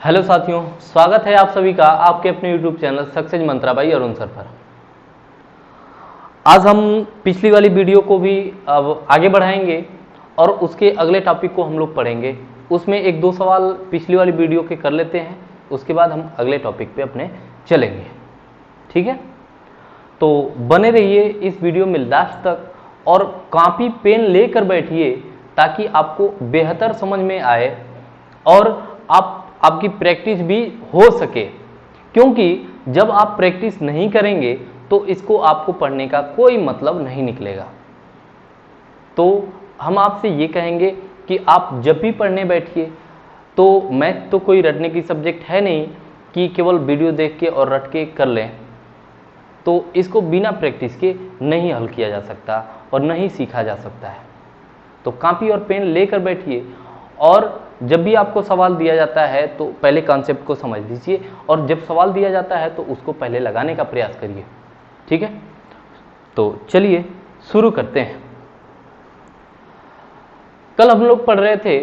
Hello साथियों, स्वागत है आप सभी का आपके अपने YouTube channel success Mantra by Arun sir पर। आज हम पिछली वाली वीडियो को भी अब आगे बढ़ाएंगे और उसके अगले टॉपिक को हम लोग पढ़ेंगे। उसमें एक दो सवाल पिछली वाली वीडियो के कर लेते हैं, उसके बाद हम अगले टॉपिक पे अपने चलेंगे। ठीक है, तो बने रहिए इस वीडियो में लास्ट तक और कॉपी पेन लेकर बैठिए ताकि आपको बेहतर समझ में आए और आपकी प्रैक्टिस भी हो सके, क्योंकि जब आप प्रैक्टिस नहीं करेंगे तो इसको आपको पढ़ने का कोई मतलब नहीं निकलेगा। तो हम आपसे ये कहेंगे कि आप जब भी पढ़ने बैठिए तो मैथ तो कोई रटने की सब्जेक्ट है नहीं कि केवल वीडियो देख के और रट के कर लें, तो इसको बिना प्रैक्टिस के नहीं हल किया जा सकता और नहीं सीखा जा सकता है। तो कॉपी और पेन लेकर बैठिए और जब भी आपको सवाल दिया जाता है तो पहले कॉन्सेप्ट को समझ लीजिए और जब सवाल दिया जाता है तो उसको पहले लगाने का प्रयास करिए। ठीक है, तो चलिए शुरू करते हैं। कल हम लोग पढ़ रहे थे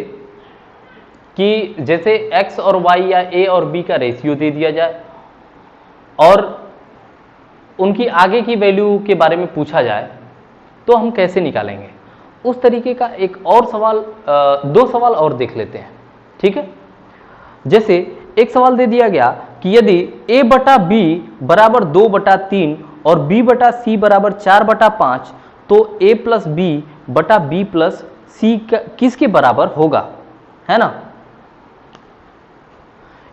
कि जैसे x और y या a और b का रेशियो दे दिया जाए और उनकी आगे की वैल्यू के बारे में पूछा जाए तो हम कैसे निकालेंगे। उस तरीके का एक और सवाल, दो सवाल और देख लेते हैं। ठीक है, जैसे एक सवाल दे दिया गया कि यदि a बटा b बराबर 2/3 और b बटा c बराबर 4/5 तो a प्लस b बटा b प्लस c किसके बराबर होगा, है ना।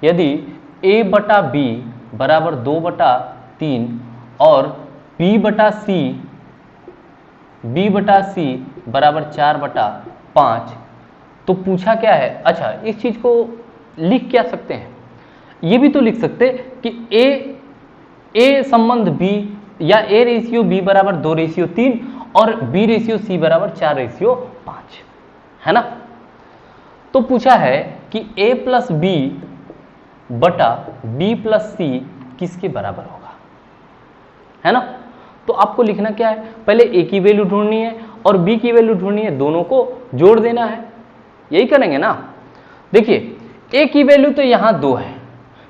यदि a बटा b बराबर 2/3 और b बटा c बराबर 4/5 तो पूछा क्या है। अच्छा, इस चीज को लिख क्या सकते हैं, ये भी तो लिख सकते कि a संबंध b या a रेशियो b बराबर 2:3 और b रेशियो c बराबर 4:5, है ना। तो पूछा है कि a प्लस b बटा b प्लस c किसके बराबर होगा, है ना। तो आपको लिखना क्या है, पहले a की वैल्यू ढूंढनी है और b की वैल्यू ढूंढनी है, दोनों को जोड़ देना है। यही करेंगे ना। देखिए a की वैल्यू तो यहां 2 है,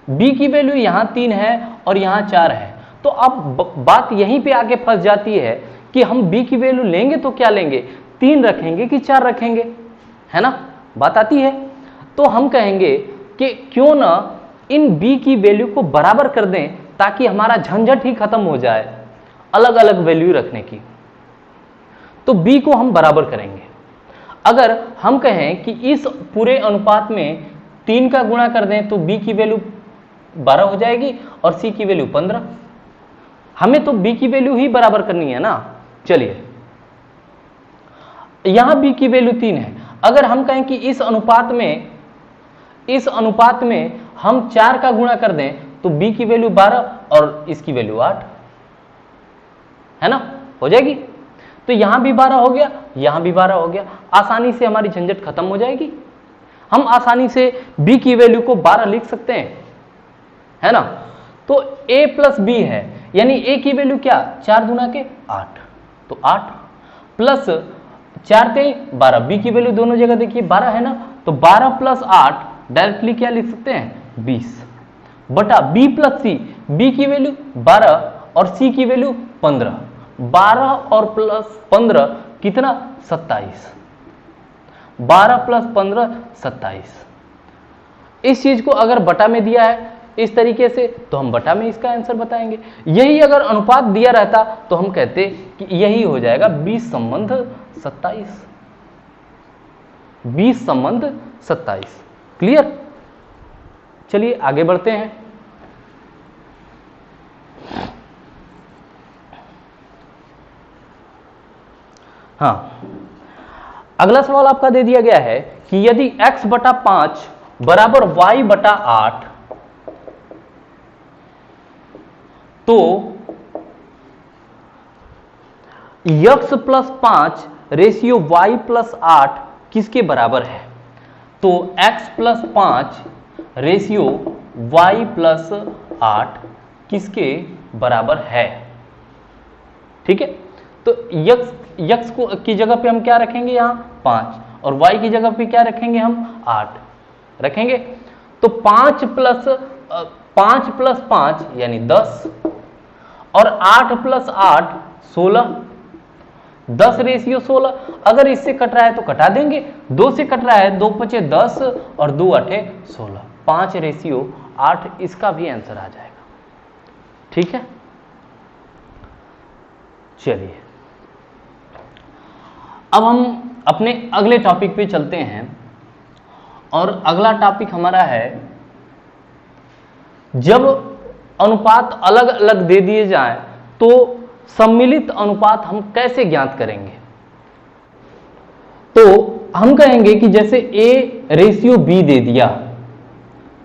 b की वैल्यू यहां 3 है और यहां 4 है। तो अब बात यहीं पे आके फंस जाती है कि हम b की वैल्यू लेंगे तो क्या लेंगे, 3 रखेंगे कि 4 रखेंगे, है ना। बात आती है। तो हम कहेंगे कि क्यों ना इन b की वैल्यू को बराबर कर दें ताकि हमारा झंझट ही खत्म हो जाए अलग अलग वैल्यू रखने की। तो b को हम बराबर करेंगे। अगर हम कहें कि इस पूरे अनुपात में 3 का गुणा कर दें तो b की वैल्यू 12 हो जाएगी और c की वैल्यू 15। हमें तो b की वैल्यू ही बराबर करनी है ना। चलिए, यहां b की वैल्यू 3 है। अगर हम कहें कि इस अनुपात में हम 4 का गुणा कर दें तो b की वैल्यू 12 और इसकी वैल्यू 8, है ना, हो जाएगी। तो यहां भी 12 हो गया, यहां भी 12 हो गया। आसानी से हमारी झंझट खत्म हो जाएगी। हम आसानी से b की वैल्यू को 12 लिख सकते हैं, है ना। तो a प्लस b है, यानी a की वैल्यू क्या, 4 दूना के 8, तो 8 प्लस 4 3 12, b की वैल्यू दोनों जगह देखिए 12 है ना। तो 12 प्लस 8 डायरेक्टली क्या लिख सकते हैं, 20 बटा b प्लस c, b की वैल्यू 12 और c की वैल्यू 15। 12 और प्लस 15 कितना, 27। 12 प्लस 15 27। इस चीज को अगर बटा में दिया है इस तरीके से तो हम बटा में इसका आंसर बताएंगे। यही अगर अनुपात दिया रहता तो हम कहते कि यही हो जाएगा 20 संबंध 27। 20 संबंध 27। क्लियर। चलिए आगे बढ़ते हैं। हाँ, अगला सवाल आपका दे दिया गया है कि यदि x बटा 5 बराबर y बटा 8 तो x plus 5 ratio y plus 8 किसके बराबर है। तो x plus 5 ratio y plus 8 किसके बराबर है। ठीक है, तो x को की जगह पे हम क्या रखेंगे, यहां 5 और y की जगह पे क्या रखेंगे, हम 8 रखेंगे। तो 5 प्लस 5 यानी 10 और 8 प्लस 8 16, 10 रेशियो 16। अगर इससे कट रहा है तो कटा देंगे, 2 से कट रहा है, 2 पचे 10 और 2 8 16, 5 रेशियो 8 इसका भी आंसर आ जाएगा। ठीक है, चलिए अब हम अपने अगले टॉपिक पे चलते हैं और अगला टॉपिक हमारा है जब अनुपात अलग अलग दे दिए जाएं तो सम्मिलित अनुपात हम कैसे ज्ञात करेंगे। तो हम कहेंगे कि जैसे A रेशियो B दे दिया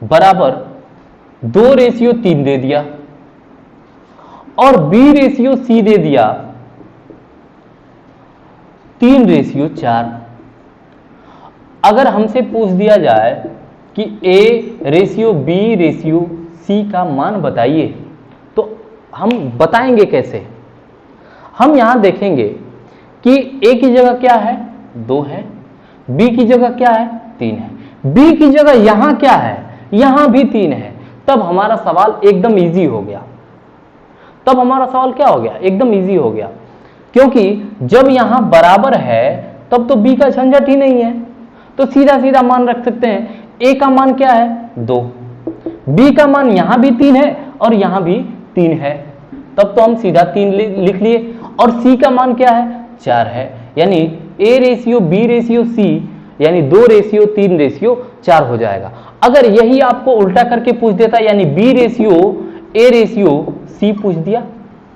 बराबर 2 रेशियो 3 दे दिया और B रेशियो C दे दिया 3 रेशियो 4। अगर हमसे पूछ दिया जाए कि A ratio B ratio C का मान बताइए तो हम बताएंगे कैसे। हम यहां देखेंगे कि A की जगह क्या है 2 है, B की जगह क्या है 3 है, B की जगह यहां क्या है, यहां भी 3 है। तब हमारा सवाल एकदम इजी हो गया। तब हमारा सवाल क्या हो गया, एकदम इजी हो गया, क्योंकि जब यहां बराबर है तब तो B का झंझट ही नहीं है, तो सीधा सीधा मान रख सकते हैं। A का मान क्या है 2, B का मान यहां भी 3 है और यहां भी 3 है, तब तो हम सीधा 3 लिख लिए। और C का मान क्या है 4 है, यानी A ratio B ratio C यानी 2 रेशियो 3 रेशियो 4 हो जाएगा। अगर यही आपको उल्टा करके पूछ देता, यानी B ratio A ratio C पूछ दिया,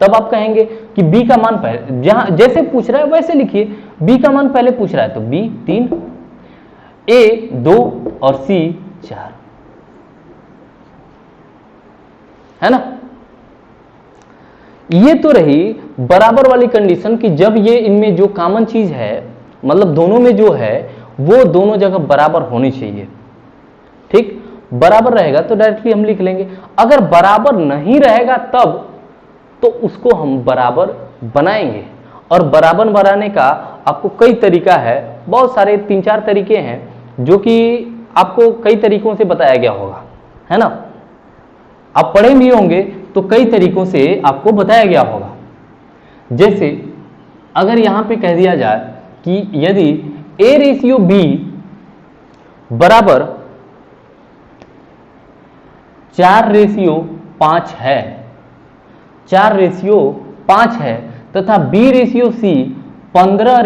तब आप कहेंगे कि B का मान पहले जहां जैसे पूछ रहा है वैसे लिखिए। B का मान पहले पूछ रहा है तो B 3, A 2 और C 4, है ना। ये तो रही बराबर वाली कंडीशन कि जब ये इनमें जो कॉमन चीज है, मतलब दोनों में जो है वो दोनों जगह बराबर होनी चाहिए। ठीक, बराबर रहेगा तो डायरेक्टली हम लिख लेंगे। अगर बराबर नहीं रहेगा तब तो उसको हम बराबर बनाएंगे, और बराबर बनाने का आपको कई तरीका है, बहुत सारे 3-4 तरीके हैं जो कि आपको कई तरीकों से बताया गया होगा, है ना। आप पढ़े भी होंगे तो कई तरीकों से आपको बताया गया होगा। जैसे अगर यहां पे कह दिया जाए कि यदि A रेशियो B बराबर 4 रेशियो 5 है, 4 रेशियो 5 है, तथा B रेशियो C 15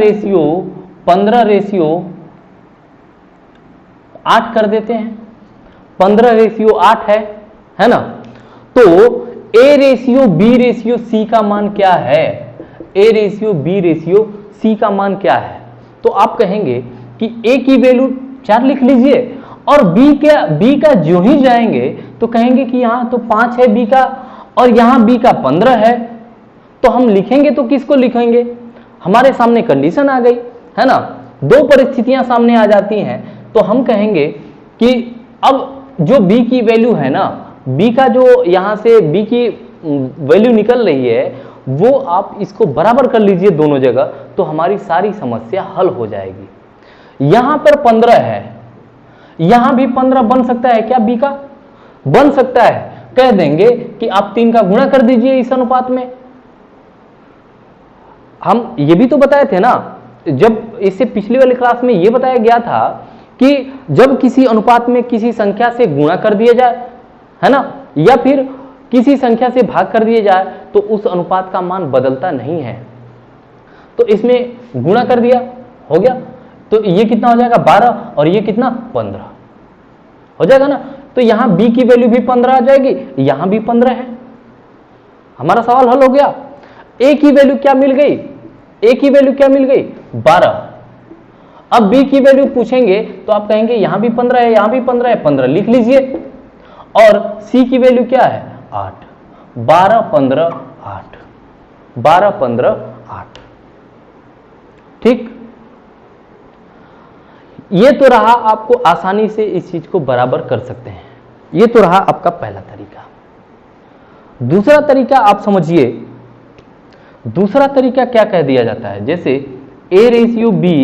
रेशियो 8 कर देते हैं, 15 रेशियो 8 है ना। तो A ratio B ratio C का मान क्या है, A ratio B ratio C का मान क्या है। तो आप कहेंगे कि A की वैल्यू 4 लिख लीजिए और B का जो ही जाएंगे तो कहेंगे कि यहां तो 5 है B का और यहां B का 15 है, तो हम लिखेंगे तो किसको लिखेंगे, हमारे सामने कंडीशन आ गई, है ना। दो परिस्थितियां सामने आ जाती हैं, तो हम कहेंगे कि अब जो B की वैल्यू है ना, B का जो यहां से B की वैल्यू निकल रही है वो आप इसको बराबर कर लीजिए दोनों जगह, तो हमारी सारी समस्या हल हो जाएगी। यहां पर 15 है, यहां भी 15 बन सकता है क्या, B का बन सकता है। कह देंगे कि आप 3 का गुणा कर दीजिए इस अनुपात में। हम ये भी तो बताए थे ना, जब इससे पिछली वाली क्लास में ये बताया गया था कि जब किसी अनुपात में किसी संख्या से गुणा कर दिया जाए, है ना, या फिर किसी संख्या से भाग कर दिया जाए तो उस अनुपात का मान बदलता नहीं है। तो इसमें गुणा कर दिया, हो गया, तो ये कितना हो जाएगा 12 और ये कितना 15 हो जाएगा ना। तो यहां B की वैल्यू भी 15 आ जाएगी, यहां भी 15 है, हमारा सवाल हल हो गया। A की वैल्यू क्या मिल गई, A की वैल्यू क्या मिल गई 12। अब B की वैल्यू पूछेंगे तो आप कहेंगे यहां भी 15 है, यहां भी 15 है, 15 लिख लीजिए। और C की वैल्यू क्या है 8, 12 15 8, 12 15 8। ठीक, ये तो रहा, आपको आसानी से इस चीज को बराबर कर सकते हैं। ये तो रहा आपका पहला तरीका। दूसरा तरीका आप समझिए, दूसरा तरीका क्या कह दिया जाता है, जैसे A रेशियो B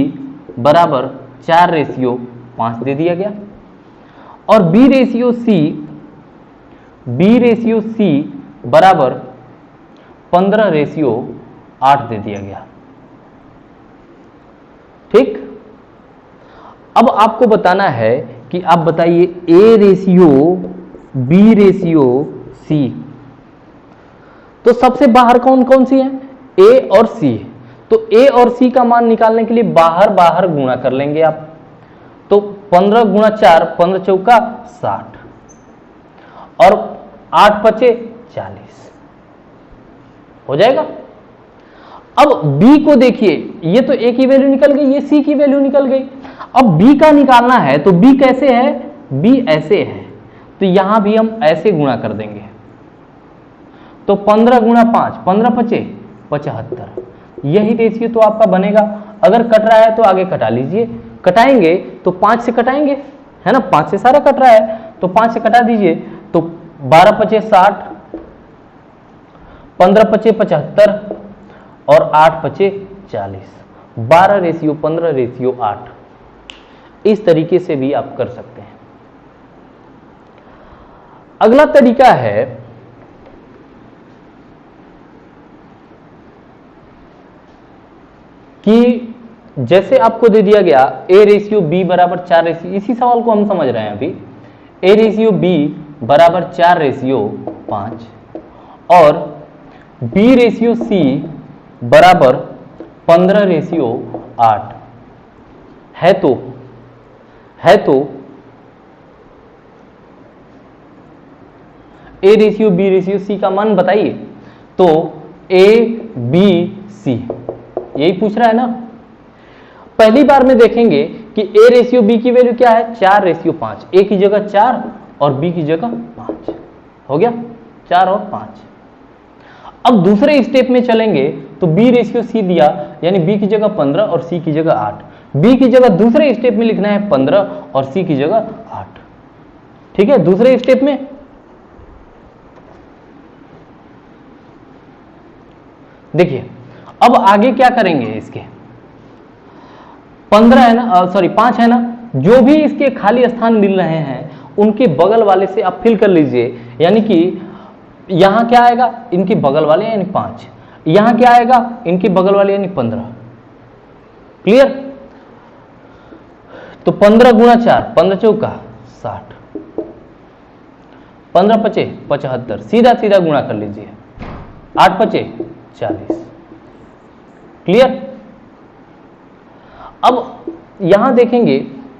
बराबर 4 रेशियो 5 दे दिया गया और बी रेशियो सी बराबर 15:8 दे दिया गया। ठीक, अब आपको बताना है कि आप बताइए A ratio B ratio C, तो सबसे बाहर कौन कौन सी है? ए और सी। तो ए और सी का मान निकालने के लिए बाहर बाहर गुणा कर लेंगे आप। तो 15 गुणा 4, 15 चौका 60 और 8 पचे 40 हो जाएगा। अब b को देखिए, ये तो a की वैल्यू निकल गई, ये c की वैल्यू निकल गई। अब b का निकालना है तो b कैसे है? b ऐसे है, तो यहां भी हम ऐसे गुणा कर देंगे। तो 15 गुणा 5, 15 पचे 75, यही रेशियो तो आपका बनेगा। अगर कट रहा है तो आगे कटा लीजिए, कटाएंगे तो 5 से कटाएंगे, है ना, 5 से सारा कट रहा है तो 5 से कटा दीजिए। तो 12 पचे 60, 15 पचे 75 और 8 पचे 40, 12:15:8। इस तरीके से भी आप कर सकते हैं। अगला तरीका है कि जैसे आपको दे दिया गया a रेशियो b बराबर 4 रेशियो, इसी सवाल को हम समझ रहे हैं अभी। a रेशियो b बराबर 4 रेशियो 5 और b रेशियो c बराबर 15:8 है तो a ratio b ratio c का मान बताइए। तो a b c यही पूछ रहा है ना। पहली बार में देखेंगे कि a रेशियो b की वैल्यू क्या है? 4:5। a की जगह 4 और b की जगह 5 हो गया, 4 और 5। अब दूसरे स्टेप में चलेंगे तो b रेशियो c दिया, यानी b की जगह 15 और c की जगह 8। b की जगह दूसरे स्टेप में लिखना है 15 और c की जगह 8। ठीक है, दूसरे स्टेप में देखिए अब आगे क्या करेंगे। इसके 15 है ना, सॉरी 5 है ना, जो भी इसके खाली स्थान मिल रहे हैं उनके बगल वाले से आप फिल कर लीजिए। यानी कि यहां क्या आएगा? इनके बगल वाले यानी 5, यहां क्या आएगा? इनके बगल वाले यानी 15। क्लियर? तो 15 गुणा 4, 15 चौका 60, 15 पचे 75, सीधा सीधा गुणा कर लीजिए, 8 पचे 40। क्लियर? अब यहां देखेंगे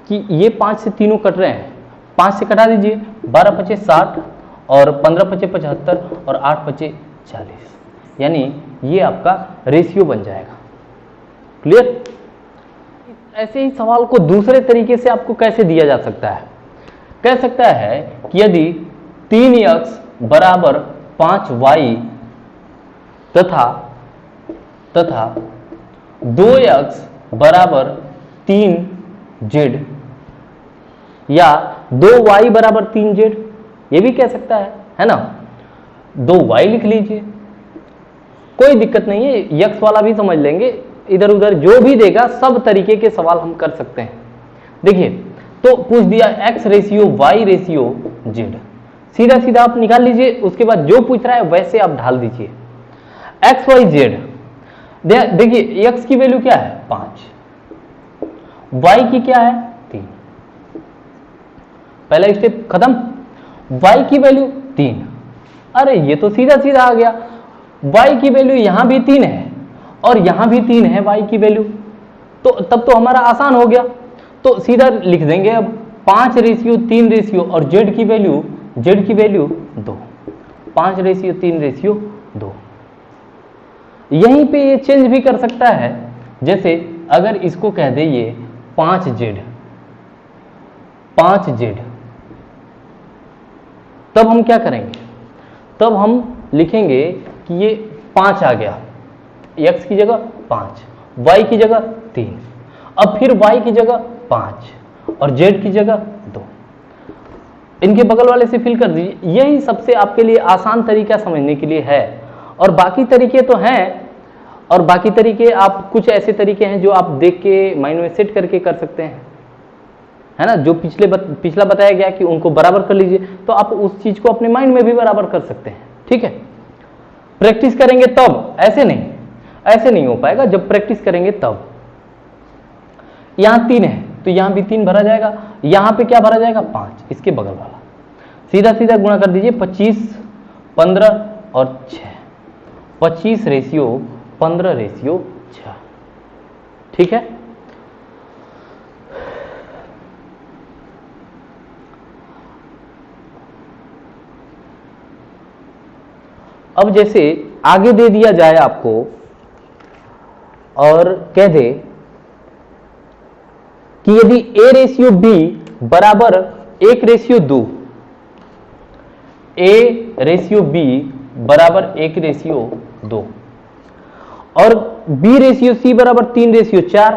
कि ये 5 से तीनों कट रहे हैं, 5 से कटा दीजिए, 12 पचे 60 और 15 पचे 75 और 8 पचे 40, यानी ये आपका रेशियो बन जाएगा। क्लियर? ऐसे ही सवाल को दूसरे तरीके से आपको कैसे दिया जा सकता है? कह सकता है कि यदि 3x बराबर 5y तथा 2x बराबर 3z या 2y बराबर 3z, ये भी कह सकता है ना। 2y लिख लीजिए, कोई दिक्कत नहीं है, यक्स वाला भी समझ लेंगे, इधर उधर जो भी देगा सब तरीके के सवाल हम कर सकते हैं। देखिए तो पूछ दिया x ratio y ratio z, सीधा सीधा आप निकाल लीजिए, उसके बाद जो पूछ रहा है वैसे आप ढाल दीजिए। x y z, देखिए x की वैल्यू क्या है? 5, y की क्या है? 3। पहला स्टेप खत्म। y की वैल्यू 3, अरे ये तो सीधा सीधा आ गया। y की वैल्यू यहां भी 3 है और यहां भी 3 है y की वैल्यू, तो तब तो हमारा आसान हो गया। तो सीधा लिख देंगे अब 5 रेशियो 3 रेशियो और z की वैल्यू 2, 5 रेशियो 3 रेशियो 2। यहीं पे ये चेंज भी कर सकता है, जैसे अगर इसको कह दे ये 5z, तब हम क्या करेंगे? तब हम लिखेंगे कि ये 5 आ गया, x की जगह 5, y की जगह 3, अब फिर y की जगह 5 और z की जगह 2। इनके बगल वाले से फिल कर दीजिए। यही सबसे आपके लिए आसान तरीका समझने के लिए है, और बाकी तरीके तो हैं, और बाकी तरीके आप कुछ ऐसे तरीके हैं जो आप देख के माइंड में सेट करके कर सकते हैं। है ना, जो पिछला बताया गया कि उनको बराबर कर लीजिए, तो आप उस चीज को अपने माइंड में भी बराबर कर सकते हैं। ठीक है, प्रैक्टिस करेंगे तब, ऐसे नहीं हो पाएगा, जब प्रैक्टिस करेंगे तब। यहां 3 है तो यहां भी 3 भरा जाएगा, यहां पे क्या भरा जाएगा 5, इसके बगल वाला सीधा सीधा गुणा कर दीजिए, 25, 15 और 6, 25:15:6। ठीक है, अब जैसे आगे दे दिया जाए आपको और कह दे कि यदि A/B बराबर 1:2, A/B बराबर 1:2 और B/C बराबर 3:4,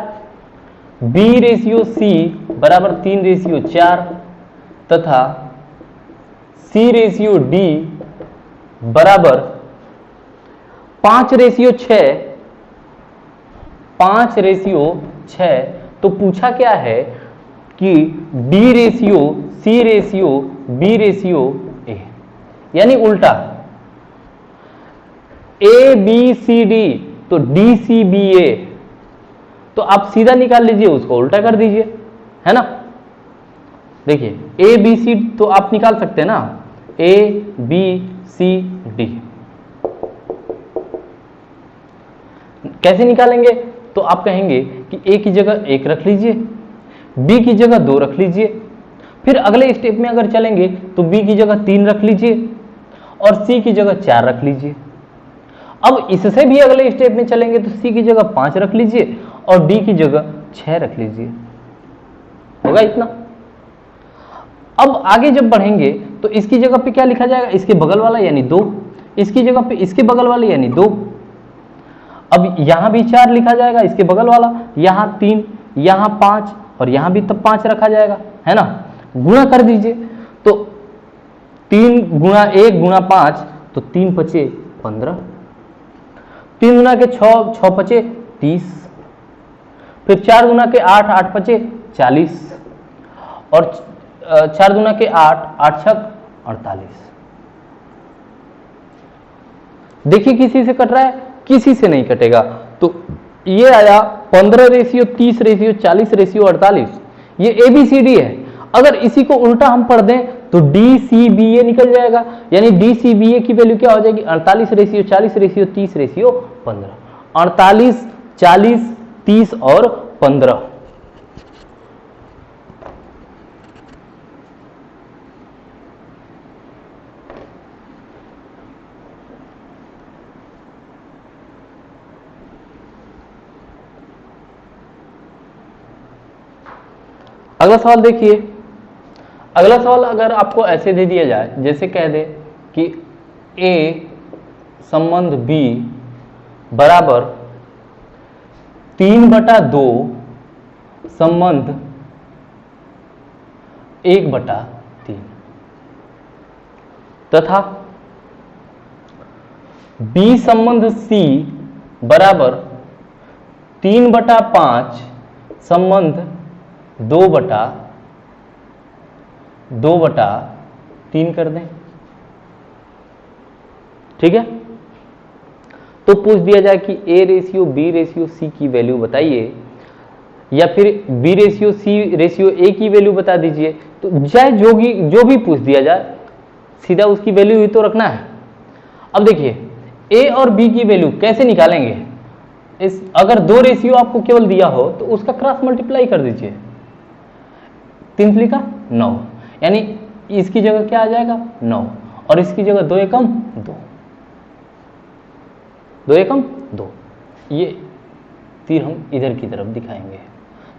B/C बराबर 3:4 तथा C/D बराबर 5:6, तो पूछा क्या है कि D/C/B/A, यानी उल्टा ABCD तो DCBA, तो आप सीधा निकाल लीजिए, उसको उल्टा कर दीजिए, है ना। देखिए ABC तो आप निकाल सकते हैं ना, ABCD कैसे निकालेंगे, तो आप कहेंगे कि A की जगह 1 रख लीजिए, B की जगह 2 रख लीजिए, फिर अगले स्टेप में अगर चलेंगे तो B की जगह 3 रख लीजिए और C की जगह 4 रख लीजिए। अब इससे भी अगले स्टेप में चलेंगे तो C की जगह 5 रख लीजिए और D की जगह 6 रख लीजिए, होगा इतना। अब आगे जब बढ़ेंगे तो इसकी जगह पे क्या लिखा जाएगा, इसके बगल वाला यानी 2, इसकी जगह पे इसके बगल वाले यानी 2। अब यहां भी 4 लिखा जाएगा, इसके बगल वाला, यहां 3, यहां 5 और यहां भी तब 5 रखा जाएगा, है ना। गुणा कर दीजिए तो 3 गुणा 1 गुणा 5 तो 3 5 15, 3 गुना के 6, 6 5 30, फिर 4 गुना के 8, 8 5 40 और 4 गुना के 8, 8 6 48। देखिए किसी से कट रहा है, किसी से नहीं कटेगा, तो ये आया 15:30:40:48, ये ABCD है। अगर इसी को उल्टा हम पढ़ दें तो DCBA निकल जाएगा, यानी DCBA की वैल्यू क्या हो जाएगी 48:40:30:15, 48, 40, 30 और 15। अगला सवाल देखिए, अगला सवाल अगर आपको ऐसे दे दिया जाए, जैसे कह दे कि A संबंध B बराबर 3/2 संबंध 1/3 तथा B संबंध C बराबर 3/5 संबंध 2/3 कर दें। ठीक है, तो पूछ दिया जाए कि A/B/C की वैल्यू बताइए, या फिर B/C/A की वैल्यू बता दीजिए, तो चाहे जो भी पूछ दिया जाए सीधा उसकी वैल्यू ही तो रखना है। अब देखिए A और B की वैल्यू कैसे निकालेंगे, अगर 2 रेशियो आपको केवल दिया हो तो उसका क्रॉस मल्टीप्लाई कर दीजिए, 3 का 9, यानी इसकी जगह क्या आ जाएगा 9 और इसकी जगह 2 एकम 2, 2 एकम 2। ये तीर हम इधर की तरफ दिखाएंगे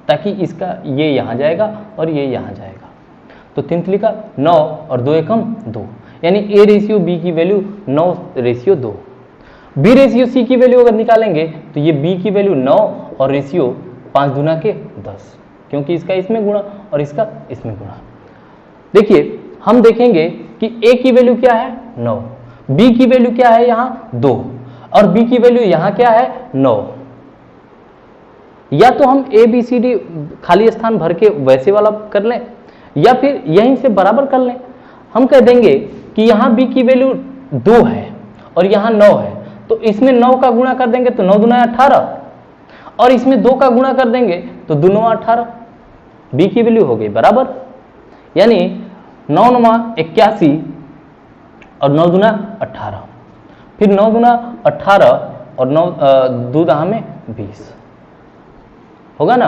ताकि इसका ये यहां जाएगा और ये यहां जाएगा, तो 3 का 9 और 2 एकम 2, यानी A/B की वैल्यू 9/2। B/C की वैल्यू अगर निकालेंगे तो ये B की वैल्यू 9 और रेशियो 5 गुना के 10, क्योंकि इसका इसमें गुणा और इसका इसमें गुणा। देखिए हम देखेंगे कि A की वैल्यू क्या है 9, B की वैल्यू क्या है यहाँ 2 और B की वैल्यू यहाँ क्या है 9। या तो हम ए बी सी डी खाली स्थान भर के वैसे वाला कर लें, या फिर यहीं से बराबर कर लें। हम कह देंगे कि यहाँ बी की वैल्यू 2 है और यहाँ 9 है, तो इसमें 9 का गुणा कर देंगे तो 9 दूना 18, और इसमें 2 का गुणा कर देंगे तो 2 9 18, बी की वैल्यू हो गई बराबर, यानी 9 9 81 और 9 दूना 18, फिर 9 दूना 18 और 9 2 दहा में 20 होगा ना।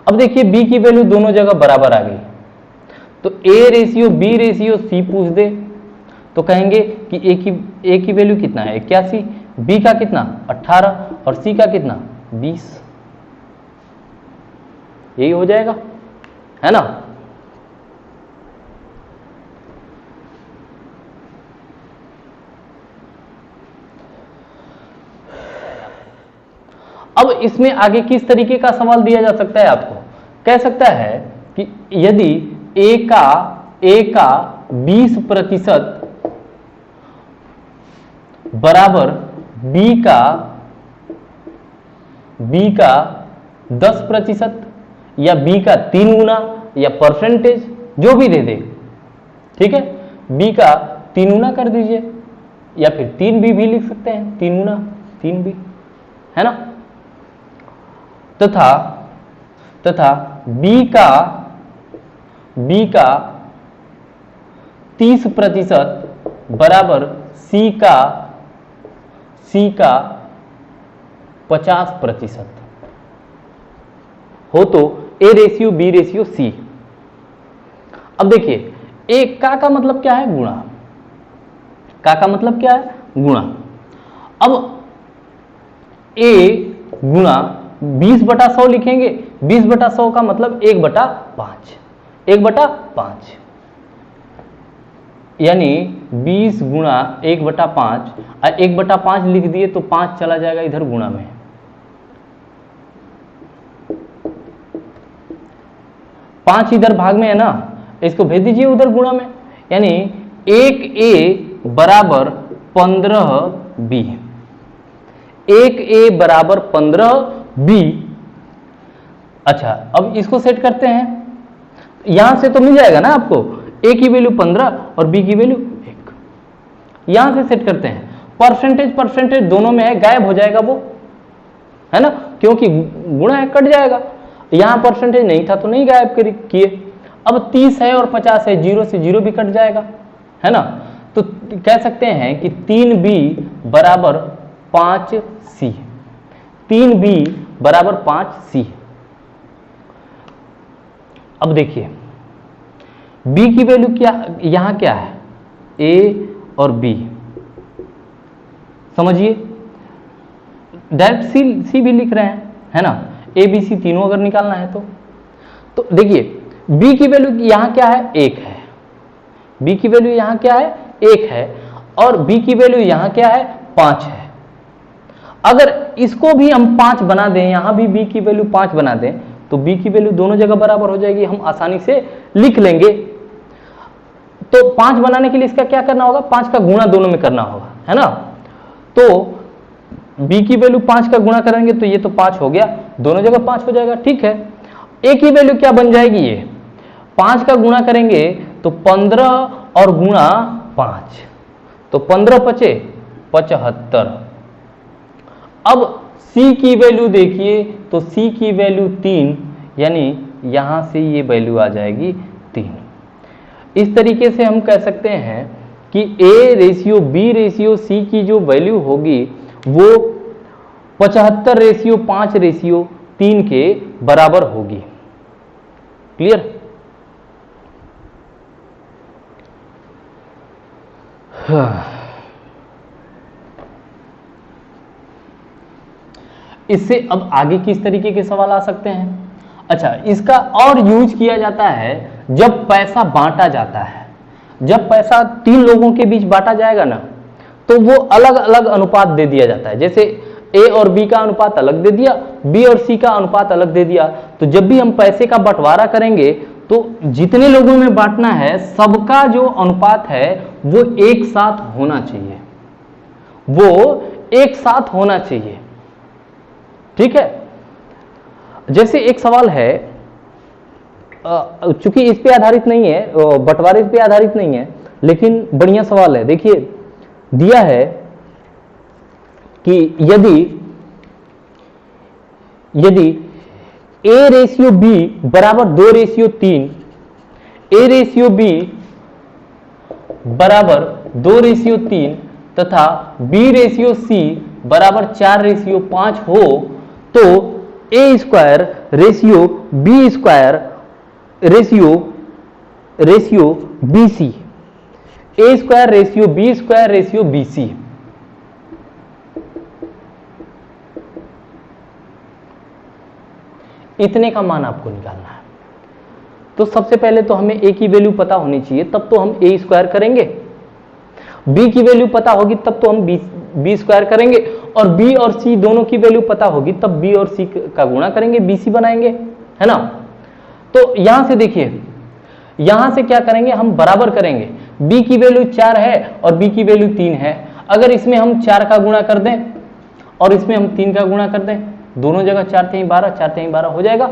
अब देखिए बी की वैल्यू दोनों जगह बराबर आ गई, तो A ratio B ratio C पूछ दे तो कहेंगे कि ए की वैल्यू कितना है 81, बी का कितना 18 और सी का कितना 20, यही हो जाएगा, है ना। अब इसमें आगे किस तरीके का सवाल दिया जा सकता है आपको, कह सकता है कि यदि ए का 20% बराबर बी का 10% या बी का 3 गुना या परसेंटेज जो भी दे दे, ठीक है, बी का 3 गुना कर दीजिए या फिर 3b भी लिख सकते हैं, 3 गुना 3b, है ना। तथा बी का 30% बराबर सी का 50% हो तो A ratio B ratio C. अब देखिए ए का मतलब क्या है गुणा, का मतलब क्या है गुणा। अब ए गुणा 20/100 लिखेंगे, 20/100 का मतलब 1/5, 1/5 यानी 20 गुणा 1/5, 1/5 लिख दिए तो 5 चला जाएगा इधर गुणा में, पांच इधर भाग में है ना, इसको भेज दीजिए उधर गुणा में, यानी 1a बराबर 15b, 1a बराबर 15b। अच्छा अब इसको सेट करते हैं, यहां से तो मिल जाएगा ना आपको, a की वैल्यू 15 और b की वैल्यू 1, यहां से सेट करते हैं। परसेंटेज दोनों में है, गायब हो जाएगा वो, है ना, क्योंकि गुणा है कट जाएगा, यहां परसेंटेज नहीं था तो नहीं गायब किए। अब 30 है और 50 है, 0 से 0 भी कट जाएगा, है ना, तो कह सकते हैं कि 3b बराबर 5c, 3b बराबर 5c। अब देखिए b की वैल्यू क्या, यहां क्या है a और b, समझिए डायरेक्ट सी भी लिख रहे हैं, है ना, ए बी सी तीनों अगर निकालना है तो देखिए b की वैल्यू यहां क्या है 1 है, b की वैल्यू यहां क्या है 1 है और b की वैल्यू यहां क्या है 5 है। अगर इसको भी हम 5 बना दें, यहां भी b की वैल्यू 5 बना दें तो b की वैल्यू दोनों जगह बराबर हो जाएगी, हम आसानी से लिख लेंगे। तो 5 बनाने के लिए इसका क्या करना होगा, 5 का गुणा दोनों में करना होगा, है ना। तो b की वैल्यू 5 का गुणा करेंगे तो ये तो 5 हो गया, दोनों जगह 5 हो जाएगा, ठीक है। a की वैल्यू क्या बन जाएगी, ये 5 का गुणा करेंगे तो 15 और गुणा 5 तो 15 पचे 75। अब c की वैल्यू देखिए तो c की वैल्यू 3, यानी यहां से ये वैल्यू आ जाएगी 3। इस तरीके से हम कह सकते हैं कि a ratio b ratio c की जो वैल्यू होगी वो 75:5:3 के बराबर होगी। क्लियर? इससे अब आगे किस तरीके के सवाल आ सकते हैं। अच्छा, इसका और यूज किया जाता है जब पैसा बांटा जाता है। जब पैसा 3 लोगों के बीच बांटा जाएगा ना, तो वो अलग अलग अनुपात दे दिया जाता है। जैसे ए और बी का अनुपात अलग दे दिया, बी और सी का अनुपात अलग दे दिया। तो जब भी हम पैसे का बंटवारा करेंगे तो जितने लोगों में बांटना है सबका जो अनुपात है वो एक साथ होना चाहिए, वो एक साथ होना चाहिए, ठीक है। जैसे एक सवाल है, चूंकि इस पे आधारित नहीं है, बंटवारे पे आधारित नहीं है, लेकिन बढ़िया सवाल है। देखिए दिया है कि यदि A रेशियो B बराबर 2:3, A रेशियो B बराबर 2:3 तथा B रेशियो C बराबर 4:5 हो, तो A square ratio B square ratio BC, A square ratio B square ratio BC। इतने का मान आपको निकालना है। तो सबसे पहले तो हमें A की वैल्यू पता होनी चाहिए, तब तो हम A स्क्वायर करेंगे। B की वैल्यू पता होगी तब तो हम B स्क्वायर करेंगे, और B और C दोनों की वैल्यू पता होगी तब B और C का गुणा करेंगे, BC बनाएंगे, है ना। तो यहां से देखिए, यहां से क्या करेंगे, हम बराबर करेंगे। B की वैल्यू 4 है और B की वैल्यू 3 है। अगर इसमें हम 4 का गुणा कर दें और इसमें हम 3 का गुणा कर दें, दोनों जगह 4 3 12, 4 3 12 हो जाएगा,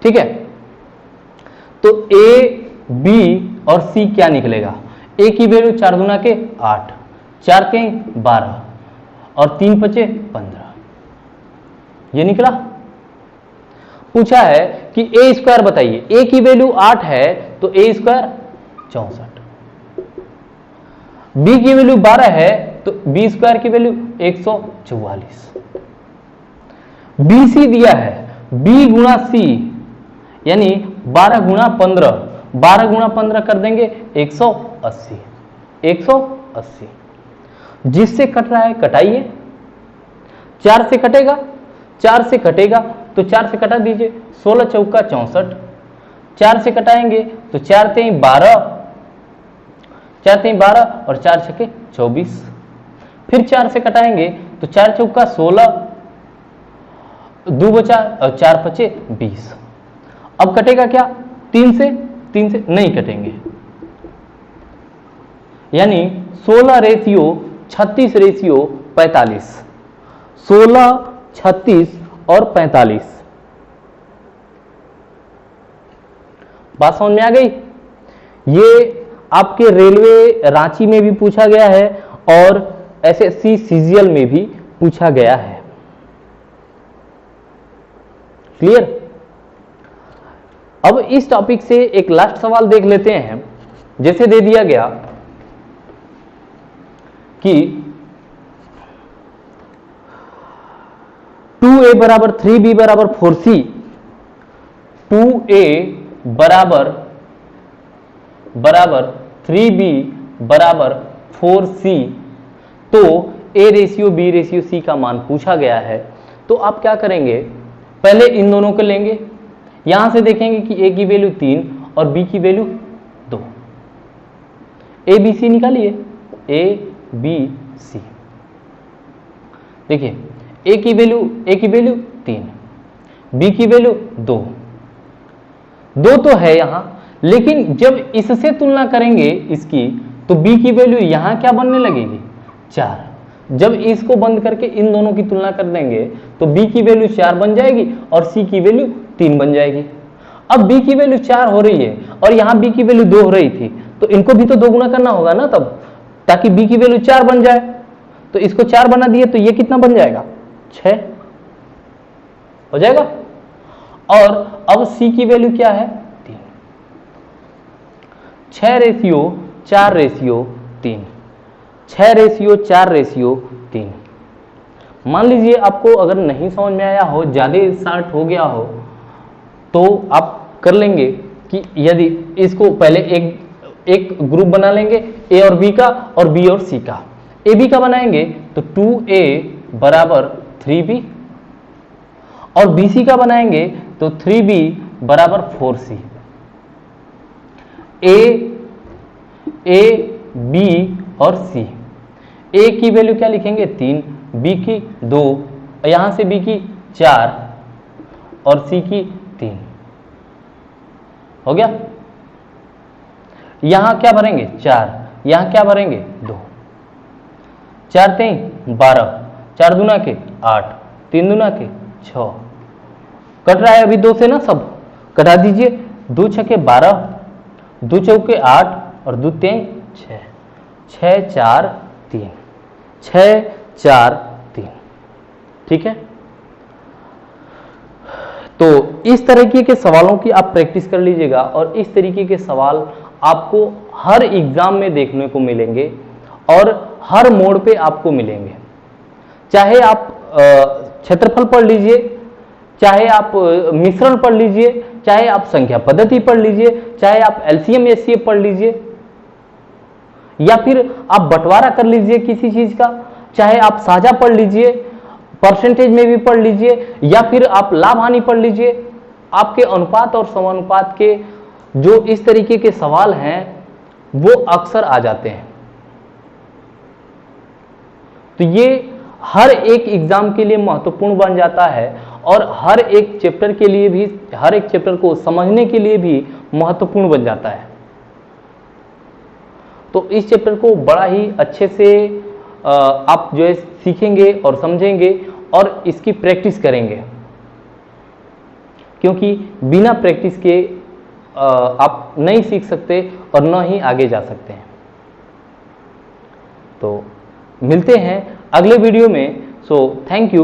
ठीक है। तो A, B और C क्या निकलेगा, A की वैल्यू 4 दूना के 8, 4 3 12 और 3 5 15, ये निकला। पूछा है कि A स्क्वायर बताइए, A की वैल्यू 8 है तो A स्क्वायर 64, B की वैल्यू 12 है तो B स्क्वायर की वैल्यू 144, BC दिया है, B गुणा C यानी 12 गुणा 15, 12 गुणा 15 कर देंगे 180, 180। जिससे कट रहा है कटाइए, 4 से कटेगा, 4 से कटेगा तो 4 से कटा दीजिए, 16 चौका 64, 4 से कटाएंगे तो 4 3 12, 4 3 12 और 4 छके 24, फिर 4 से कटाएंगे तो 4 चौका 16, 2 बचा और 4 5 20। अब कटेगा क्या, 3 से नहीं कटेंगे, यानी 16 रेशियो 36 रेशियो 45, 16 36 और 45। बात समझ में आ गई। ये आपके रेलवे रांची में भी पूछा गया है और एसएससी सीजीएल में भी पूछा गया है। क्लियर। अब इस टॉपिक से एक लास्ट सवाल देख लेते हैं। जैसे दे दिया गया कि 2a बराबर 3b बराबर 4c, 2a बराबर 3b बराबर 4c, तो a ratio b ratio c का मान पूछा गया है। तो आप क्या करेंगे, पहले इन दोनों को लेंगे, यहां से देखेंगे कि a की वैल्यू 3 और b की वैल्यू 2, a b c निकालिए, a b c। देखिए a की वैल्यू 3, b की वैल्यू 2 तो है यहां, लेकिन जब इससे तुलना करेंगे इसकी, तो b की वैल्यू यहां क्या बनने लगेगी 4। जब इसको बंद करके इन दोनों की तुलना कर देंगे तो b की वैल्यू 4 बन जाएगी और c की वैल्यू 3 बन जाएगी। अब b की वैल्यू 4 हो रही है और यहां b की वैल्यू 2 हो रही थी, तो इनको भी तो 2 गुना करना होगा ना तब, ताकि b की वैल्यू 4 बन जाए। तो इसको 4 बना दिए तो ये कितना बन जाएगा 6 हो जाएगा। और अब c की वैल्यू क्या है 3, 6 रेशियो 4 रेशियो 3, 6 रेशियो 4 रेशियो 3। मान लीजिए आपको अगर नहीं समझ में आया हो, ज्यादा शार्ट हो गया हो, तो आप कर लेंगे कि यदि इसको पहले एक ग्रुप बना लेंगे a और b का और b और c का। a b का बनाएंगे तो 2a बराबर 3b और bc का बनाएंगे तो 3b बराबर 4c। a b और c, a की वैल्यू क्या लिखेंगे 3, b की 2, यहां से b की 4 और c की 3 हो गया। यहां क्या भरेंगे 4, यहां क्या भरेंगे 2, 4 3 12, 4 दूना के 8, 3 दूना के 6 कट रहा है अभी 2 से ना, सब कटा दीजिए। 2 छके 12, 2 चौके 8 और 2 तें 6, 6 4 3, 6 4 3। ठीक है, तो इस तरीके के सवालों की आप प्रैक्टिस कर लीजिएगा और इस तरीके के सवाल आपको हर एग्जाम में देखने को मिलेंगे और हर मोड़ पे आपको मिलेंगे। चाहे आप क्षेत्रफल पढ़ लीजिए, चाहे आप मिश्रण पढ़ लीजिए, चाहे आप संख्या पद्धति पढ़ लीजिए, चाहे आप एलसीएम एचसीएफ पढ़ लीजिए, या फिर आप बंटवारा कर लीजिए किसी चीज का, चाहे आप साझा पढ़ लीजिए, परसेंटेज में भी पढ़ लीजिए, या फिर आप लाभ हानि पढ़ लीजिए। आपके अनुपात और समानुपात के जो इस तरीके के सवाल हैं वो अक्सर आ जाते हैं। तो ये हर एक एग्जाम के लिए महत्वपूर्ण बन जाता है और हर एक चैप्टर के लिए भी, हर एक चैप्टर को समझने के लिए भी महत्वपूर्ण बन जाता है। तो इस चैप्टर को बड़ा ही अच्छे से आप जो है सीखेंगे और समझेंगे और इसकी प्रैक्टिस करेंगे, क्योंकि बिना प्रैक्टिस के आप नहीं सीख सकते और न ही आगे जा सकते हैं। तो मिलते हैं अगले वीडियो में। So thank you.